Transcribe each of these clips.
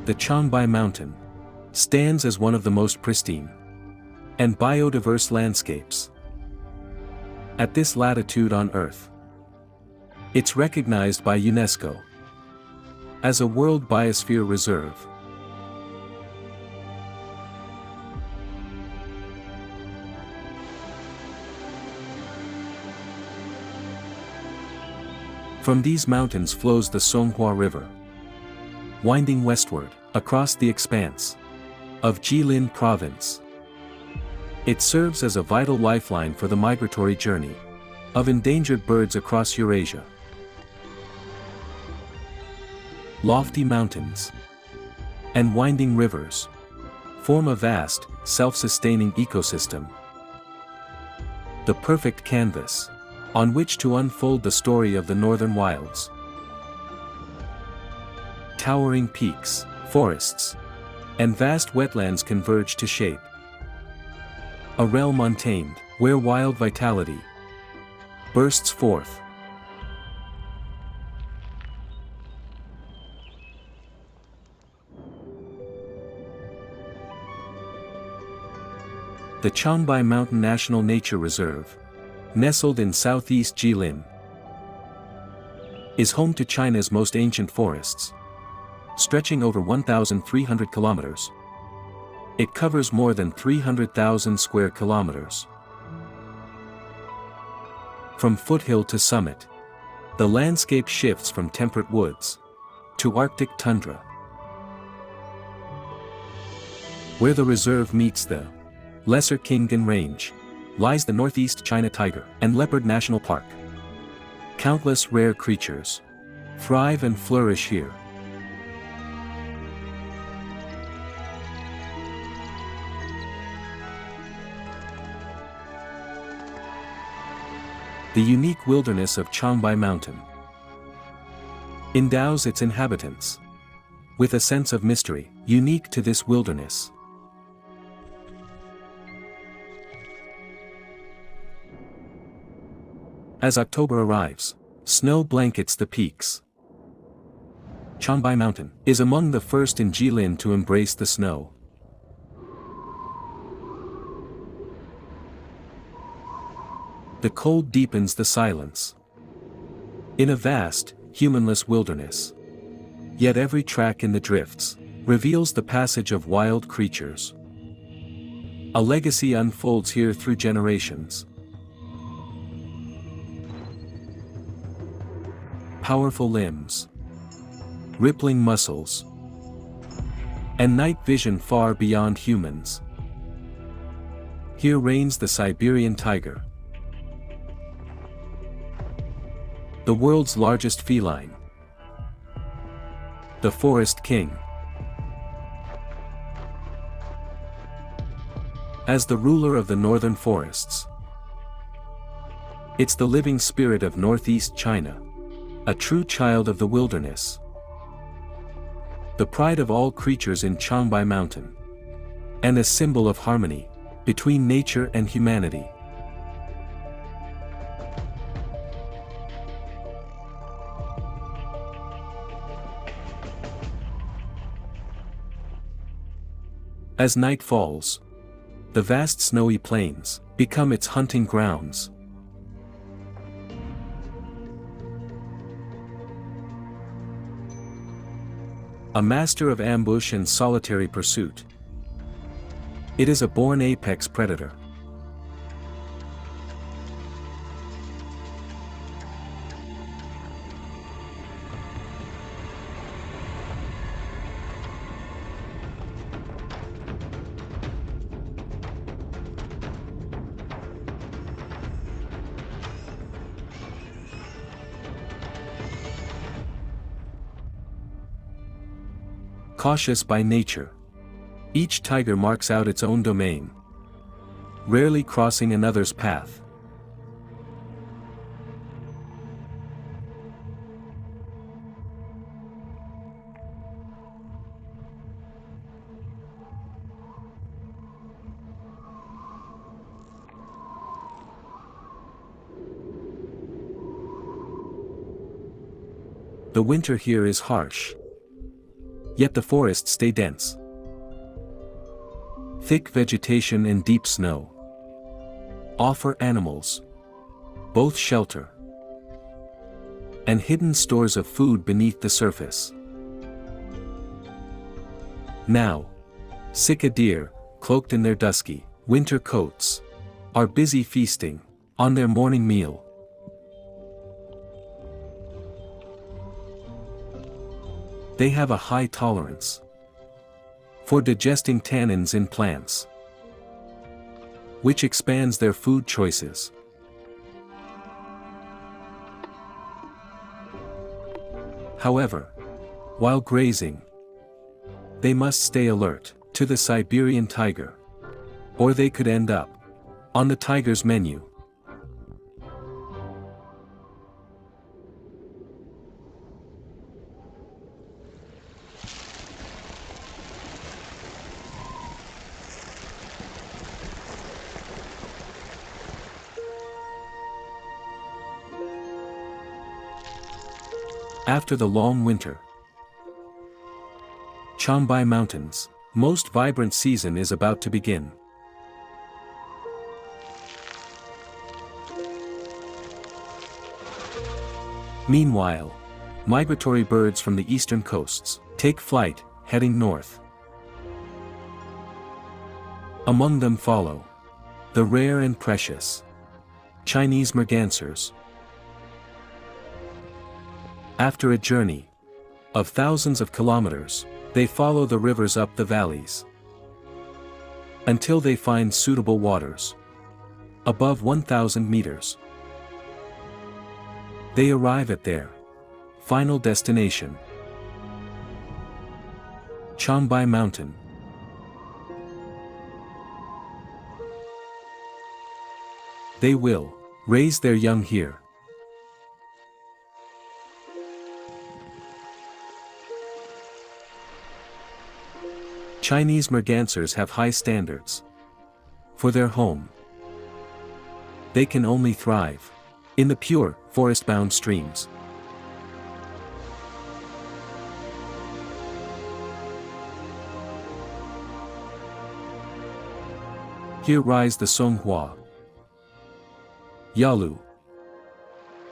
The Changbai Mountain stands as one of the most pristine and biodiverse landscapes at this latitude on Earth. It's recognized by UNESCO as a World Biosphere Reserve. From these mountains flows the Songhua River, winding westward across the expanse of Jilin Province. It serves as a vital lifeline for the migratory journey of endangered birds across Eurasia. Lofty mountains and winding rivers form a vast, self-sustaining ecosystem, the perfect canvas on which to unfold the story of the northern wilds. Towering peaks, forests, and vast wetlands converge to shape a realm untamed, where wild vitality bursts forth. The Changbai Mountain National Nature Reserve, nestled in southeast Jilin, is home to China's most ancient forests, stretching over 1,300 kilometers. It covers more than 300,000 square kilometers. From foothill to summit, the landscape shifts from temperate woods to Arctic tundra. Where the reserve meets the Lesser Khingan Range lies the Northeast China Tiger and Leopard National Park. Countless rare creatures thrive and flourish here. The unique wilderness of Changbai Mountain endows its inhabitants with a sense of mystery unique to this wilderness. As October arrives, snow blankets the peaks. Changbai Mountain is among the first in Jilin to embrace the snow. The cold deepens the silence in a vast, humanless wilderness. Yet every track in the drifts reveals the passage of wild creatures. A legacy unfolds here through generations. Powerful limbs, rippling muscles, and night vision far beyond humans. Here reigns the Siberian tiger, the world's largest feline, the forest king. As the ruler of the northern forests, it's the living spirit of northeast China, a true child of the wilderness, the pride of all creatures in Changbai Mountain, and a symbol of harmony between nature and humanity. As night falls, the vast snowy plains become its hunting grounds. A master of ambush and solitary pursuit, it is a born apex predator. Cautious by nature, each tiger marks out its own domain, rarely crossing another's path. The winter here is harsh, Yet the forests stay dense. Thick vegetation and deep snow offer animals both shelter and hidden stores of food beneath the surface. Now, Sika deer, cloaked in their dusky, winter coats, are busy feasting on their morning meal. They have a high tolerance for digesting tannins in plants, which expands their food choices. However, while grazing, they must stay alert to the Siberian tiger, or they could end up on the tiger's menu. After the long winter, Changbai Mountains' most vibrant season is about to begin. Meanwhile, migratory birds from the eastern coasts take flight, heading north. Among them follow the rare and precious Chinese mergansers. After a journey of thousands of kilometers, they follow the rivers up the valleys until they find suitable waters above 1,000 meters. They arrive at their final destination, Changbai Mountain. They will raise their young here. Chinese mergansers have high standards for their home. They can only thrive in the pure, forest-bound streams. Here rise the Songhua, Yalu,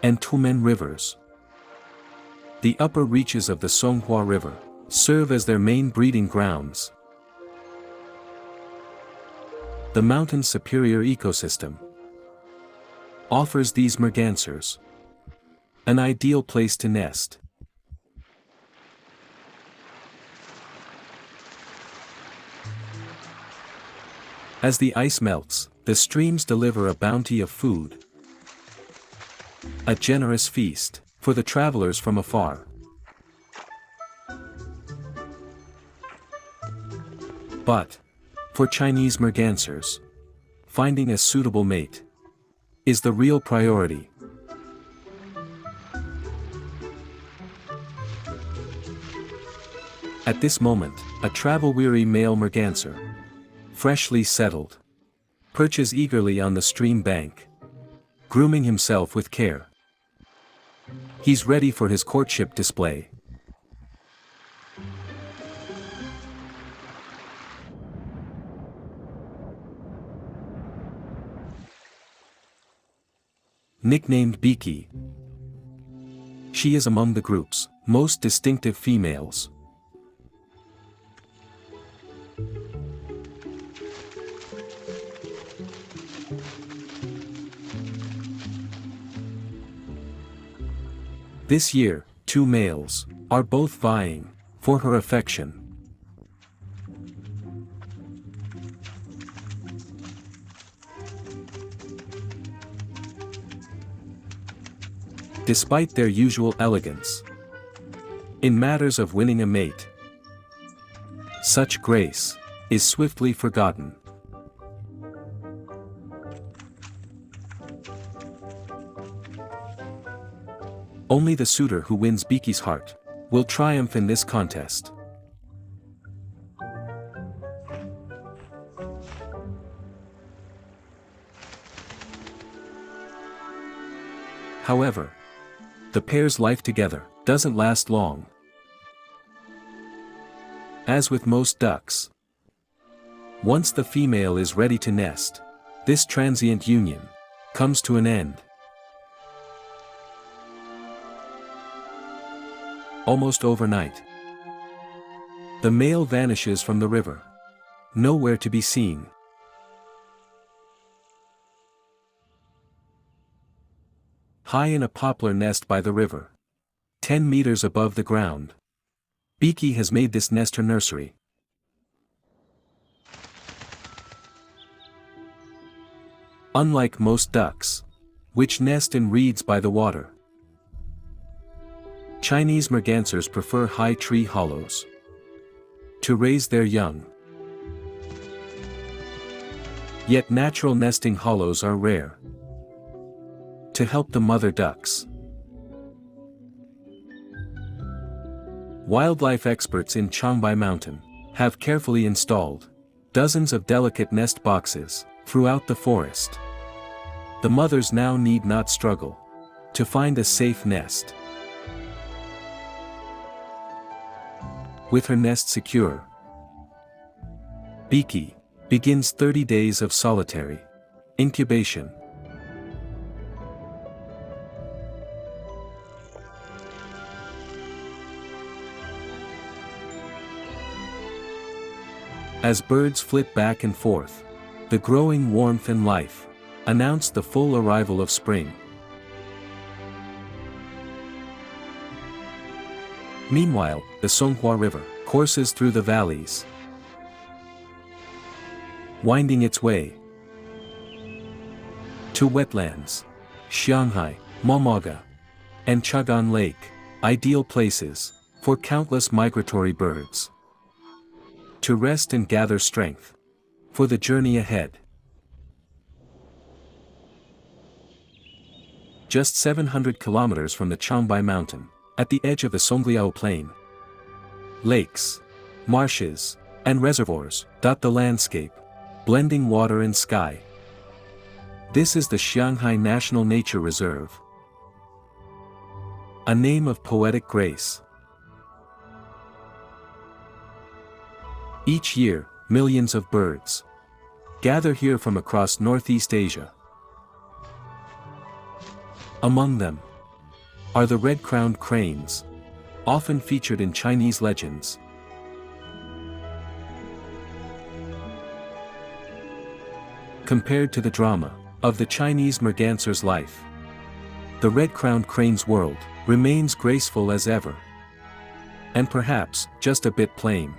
and Tumen rivers. The upper reaches of the Songhua River serve as their main breeding grounds. The mountain's superior ecosystem offers these mergansers an ideal place to nest. As the ice melts, the streams deliver a bounty of food, a generous feast for the travelers from afar. But, for Chinese mergansers, finding a suitable mate is the real priority. At this moment, a travel-weary male merganser, freshly settled, perches eagerly on the stream bank, grooming himself with care. He's ready for his courtship display. Nicknamed Beaky, she is among the group's most distinctive females. This year, two males are both vying for her affection. Despite their usual elegance in matters of winning a mate, such grace is swiftly forgotten. Only the suitor who wins Beaky's heart will triumph in this contest. However, the pair's life together doesn't last long. As with most ducks, once the female is ready to nest, this transient union comes to an end. Almost overnight, the male vanishes from the river, nowhere to be seen. High in a poplar nest by the river, 10 meters above the ground, Beaky has made this nest her nursery. Unlike most ducks, which nest in reeds by the water, Chinese mergansers prefer high tree hollows to raise their young. Yet natural nesting hollows are rare to help the mother ducks. Wildlife experts in Changbai Mountain have carefully installed dozens of delicate nest boxes throughout the forest. The mothers now need not struggle to find a safe nest. With her nest secure, Beaky begins 30 days of solitary incubation. As birds flit back and forth, the growing warmth and life announce the full arrival of spring. Meanwhile, the Songhua River courses through the valleys, winding its way to wetlands, Shanghai, Momoga, and Chagan Lake, ideal places for countless migratory birds to rest and gather strength for the journey ahead. Just 700 kilometers from the Changbai Mountain, at the edge of the Songhua Plain, lakes, marshes, and reservoirs dot the landscape, blending water and sky. This is the Shanghai National Nature Reserve, a name of poetic grace. Each year, millions of birds gather here from across Northeast Asia. Among them are the red-crowned cranes, often featured in Chinese legends. Compared to the drama of the Chinese merganser's life, the red-crowned crane's world remains graceful as ever, and perhaps just a bit plain.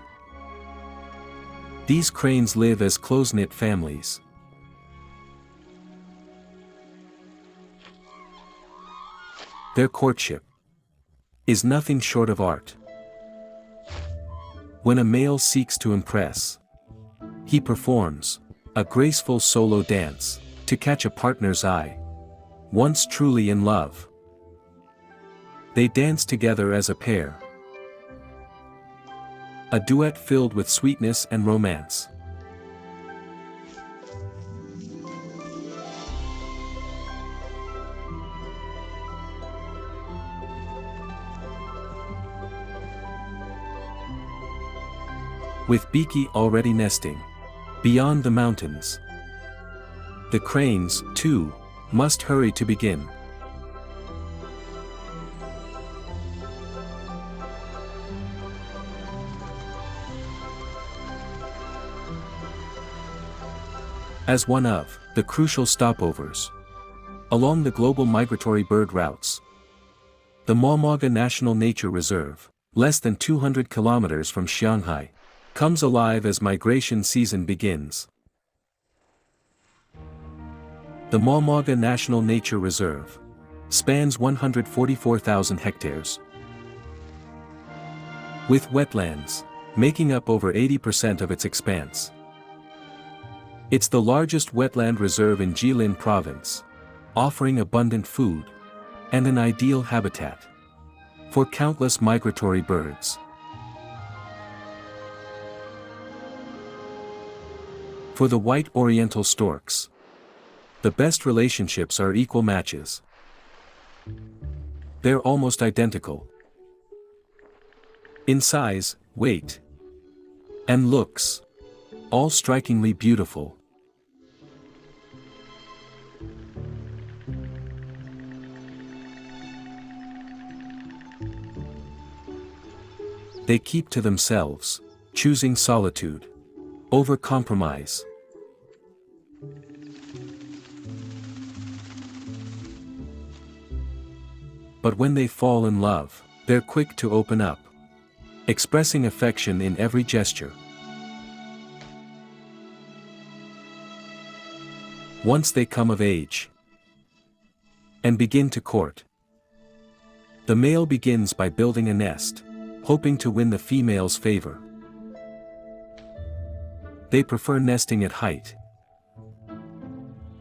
These cranes live as close-knit families. Their courtship is nothing short of art. When a male seeks to impress, he performs a graceful solo dance to catch a partner's eye. Once truly in love, they dance together as a pair, a duet filled with sweetness and romance. With Beaky already nesting beyond the mountains, the cranes, too, must hurry to begin. As one of the crucial stopovers along the global migratory bird routes, the Momoga National Nature Reserve, less than 200 kilometers from Shanghai, comes alive as migration season begins. The Momoga National Nature Reserve spans 144,000 hectares, with wetlands making up over 80% of its expanse. It's the largest wetland reserve in Jilin province, offering abundant food and an ideal habitat for countless migratory birds. For the white Oriental storks, the best relationships are equal matches. They're almost identical in size, weight, and looks, all strikingly beautiful. They keep to themselves, choosing solitude over compromise. But when they fall in love, they're quick to open up, expressing affection in every gesture. Once they come of age and begin to court, the male begins by building a nest, hoping to win the female's favor. They prefer nesting at height,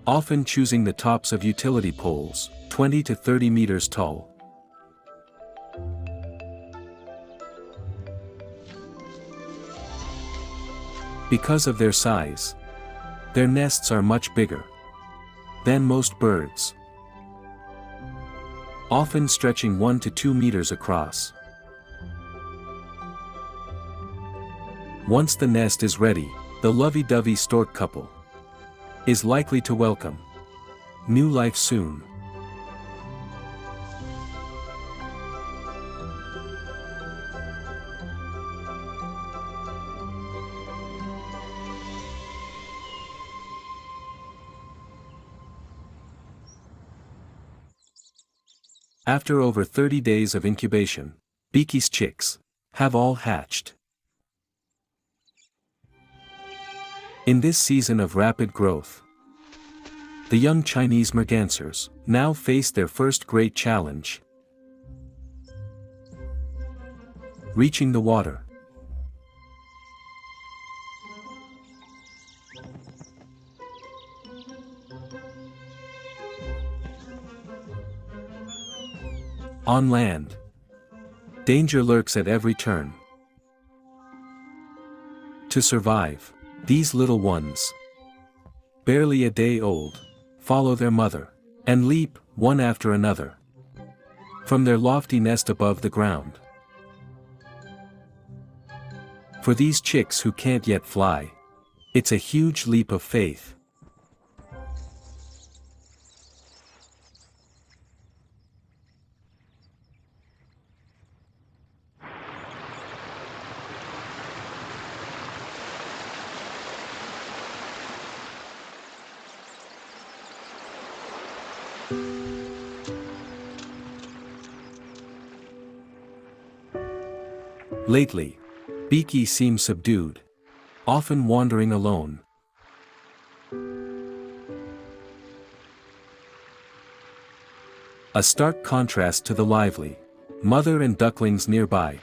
often choosing the tops of utility poles, 20 to 30 meters tall. Because of their size, their nests are much bigger than most birds, often stretching 1 to 2 meters across. Once the nest is ready, the lovey-dovey stork couple is likely to welcome new life soon. After over 30 days of incubation, Beaky's chicks have all hatched. In this season of rapid growth, the young Chinese mergansers now face their first great challenge: reaching the water. On land, danger lurks at every turn. To survive, these little ones, barely a day old, follow their mother and leap, one after another, from their lofty nest above the ground. For these chicks who can't yet fly, it's a huge leap of faith. Lately, Beaky seems subdued, often wandering alone. A stark contrast to the lively mother and ducklings nearby.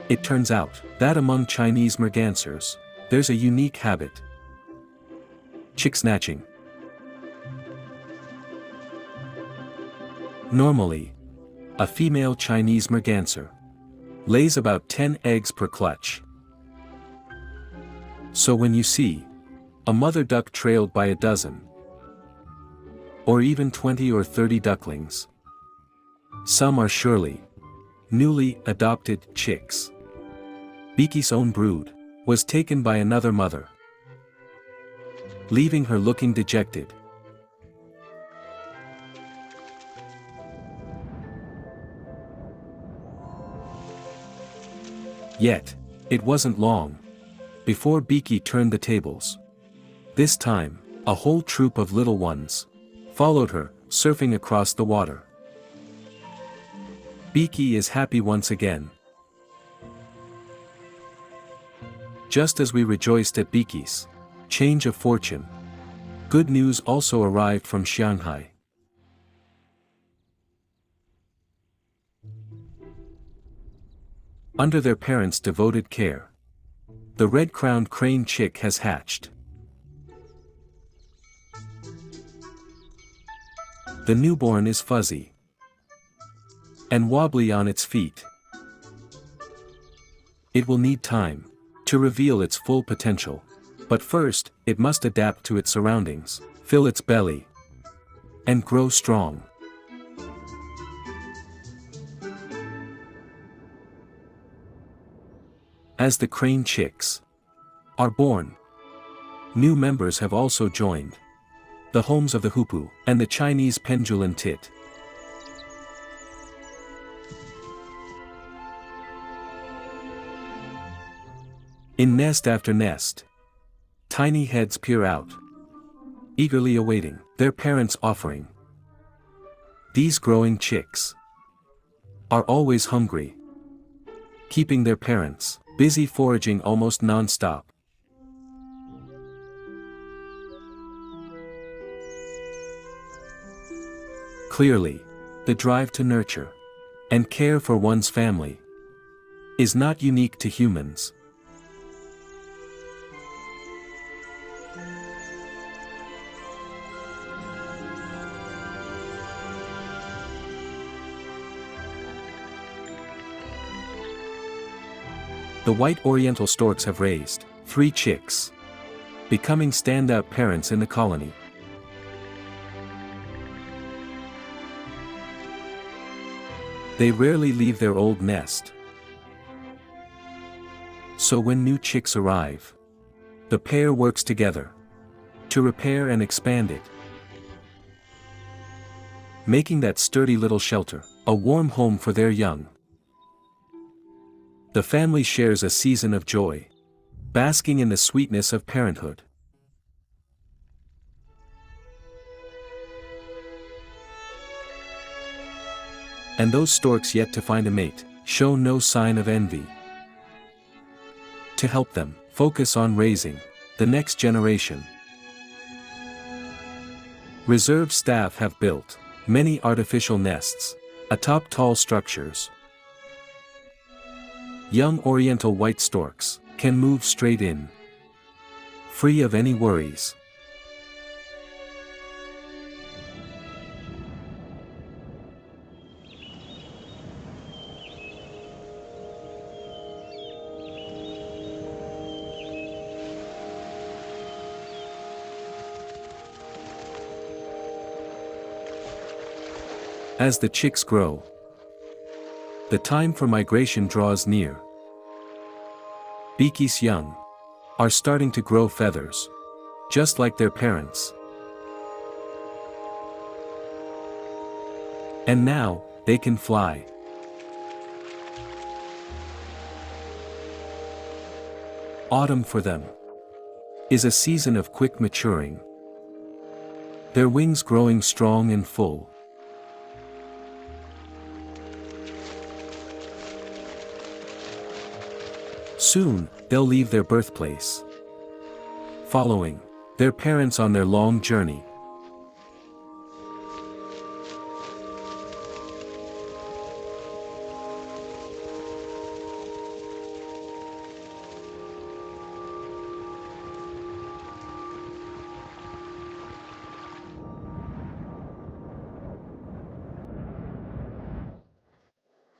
It turns out that among Chinese mergansers, there's a unique habit: chick snatching. Normally, a female Chinese merganser lays about 10 eggs per clutch. So when you see a mother duck trailed by a dozen, or even 20 or 30 ducklings, some are surely newly adopted chicks. Beaky's own brood was taken by another mother, leaving her looking dejected. Yet, it wasn't long before Beaky turned the tables. This time, a whole troop of little ones followed her, surfing across the water. Beaky is happy once again. Just as we rejoiced at Beaky's change of fortune, good news also arrived from Shanghai. Under their parents' devoted care, the red-crowned crane chick has hatched. The newborn is fuzzy and wobbly on its feet. It will need time to reveal its full potential, but first, it must adapt to its surroundings, fill its belly, and grow strong. As the crane chicks are born, new members have also joined. The homes of the hoopoe and the Chinese pendulum tit. In nest after nest, tiny heads peer out, eagerly awaiting their parents' offering. These growing chicks are always hungry, keeping their parents busy foraging almost non-stop. Clearly, the drive to nurture and care for one's family is not unique to humans. The white Oriental storks have raised 3 chicks, becoming standout parents in the colony. They rarely leave their old nest, so when new chicks arrive, the pair works together to repair and expand it, making that sturdy little shelter a warm home for their young. The family shares a season of joy, basking in the sweetness of parenthood. And those storks yet to find a mate show no sign of envy. To help them focus on raising the next generation, reserve staff have built many artificial nests atop tall structures. Young Oriental white storks can move straight in, free of any worries. As the chicks grow, the time for migration draws near. Beaky's young are starting to grow feathers, just like their parents. And now, they can fly. Autumn for them is a season of quick maturing, their wings growing strong and full. Soon, they'll leave their birthplace, following their parents on their long journey.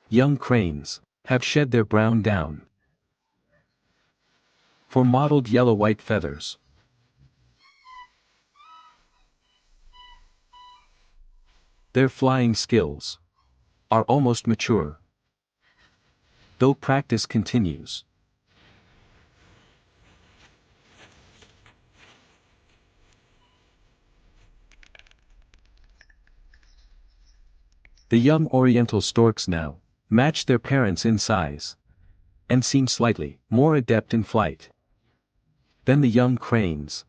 Young cranes have shed their brown down for mottled yellow-white feathers. Their flying skills are almost mature, though practice continues. The young Oriental storks now match their parents in size and seem slightly more adept in flight than the young cranes.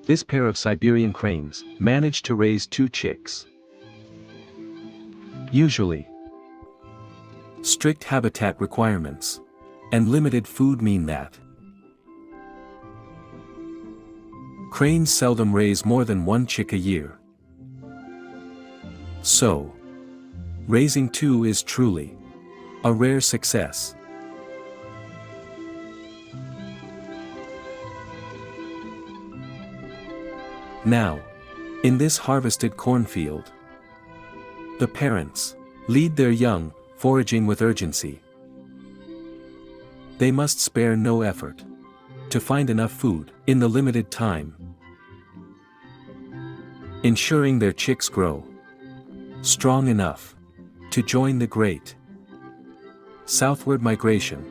This pair of Siberian cranes managed to raise 2 chicks. Usually, strict habitat requirements and limited food mean that cranes seldom raise more than 1 chick a year. So, raising 2 is truly a rare success. Now, in this harvested cornfield, the parents lead their young, foraging with urgency. They must spare no effort to find enough food in the limited time, ensuring their chicks grow strong enough to join the great southward migration.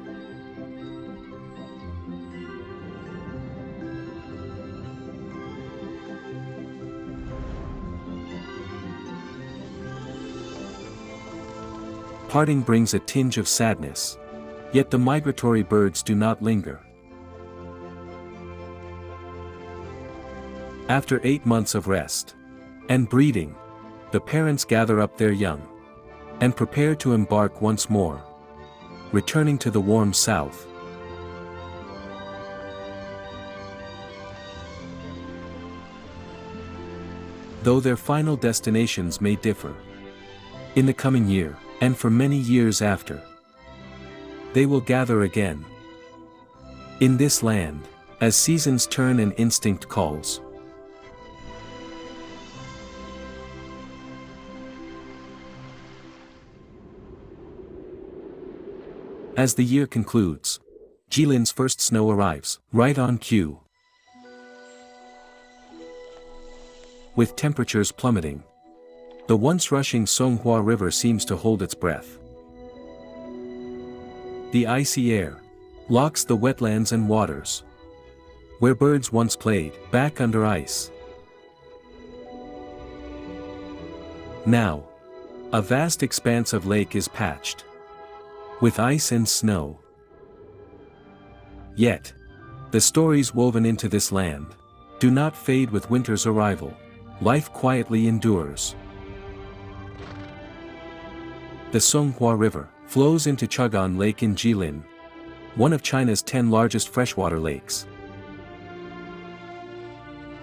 Parting brings a tinge of sadness, yet the migratory birds do not linger. After 8 months of rest and breeding, the parents gather up their young and prepare to embark once more, returning to the warm south. Though their final destinations may differ, in the coming year, and for many years after, they will gather again in this land, as seasons turn and instinct calls. As the year concludes, Jilin's first snow arrives, right on cue. With temperatures plummeting, the once rushing Songhua River seems to hold its breath. The icy air locks the wetlands and waters, where birds once played, back under ice. Now, a vast expanse of lake is patched with ice and snow. Yet, the stories woven into this land do not fade with winter's arrival. Life quietly endures. The Songhua River flows into Chagan Lake in Jilin, one of China's 10 largest freshwater lakes.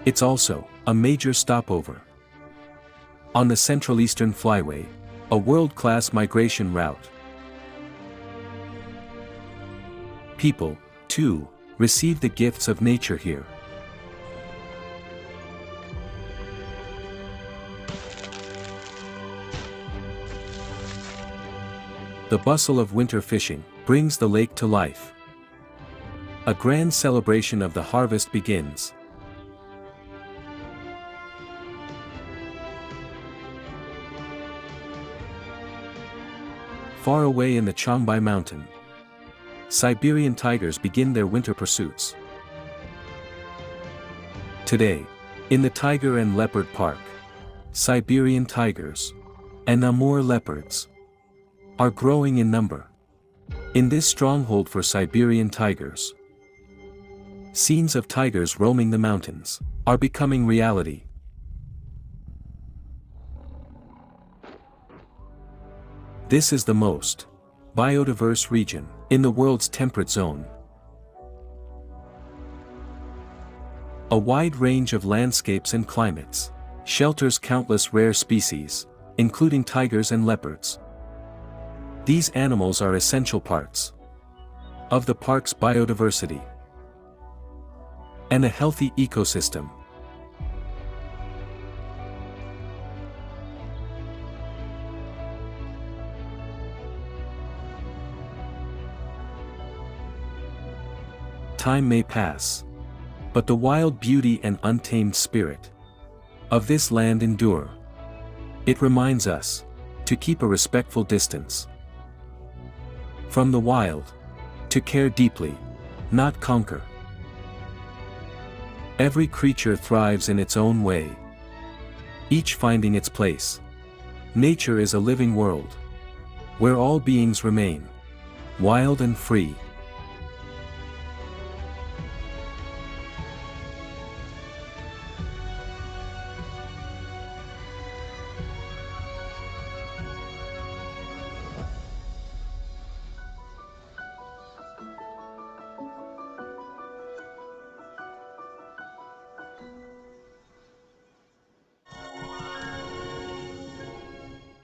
It's also a major stopover on the Central Eastern Flyway, a world-class migration route. People, too, receive the gifts of nature here. The bustle of winter fishing brings the lake to life. A grand celebration of the harvest begins. Far away in the Changbai Mountains, Siberian tigers begin their winter pursuits. Today, in the Tiger and Leopard Park, Siberian tigers and Amur leopards are growing in number. In this stronghold for Siberian tigers, scenes of tigers roaming the mountains are becoming reality. This is the most biodiverse region in the world's temperate zone. A wide range of landscapes and climates shelters countless rare species, including tigers and leopards. These animals are essential parts of the park's biodiversity and a healthy ecosystem. Time may pass, but the wild beauty and untamed spirit of this land endure. It reminds us to keep a respectful distance from the wild, to care deeply, not conquer. Every creature thrives in its own way, each finding its place. Nature is a living world, where all beings remain wild and free.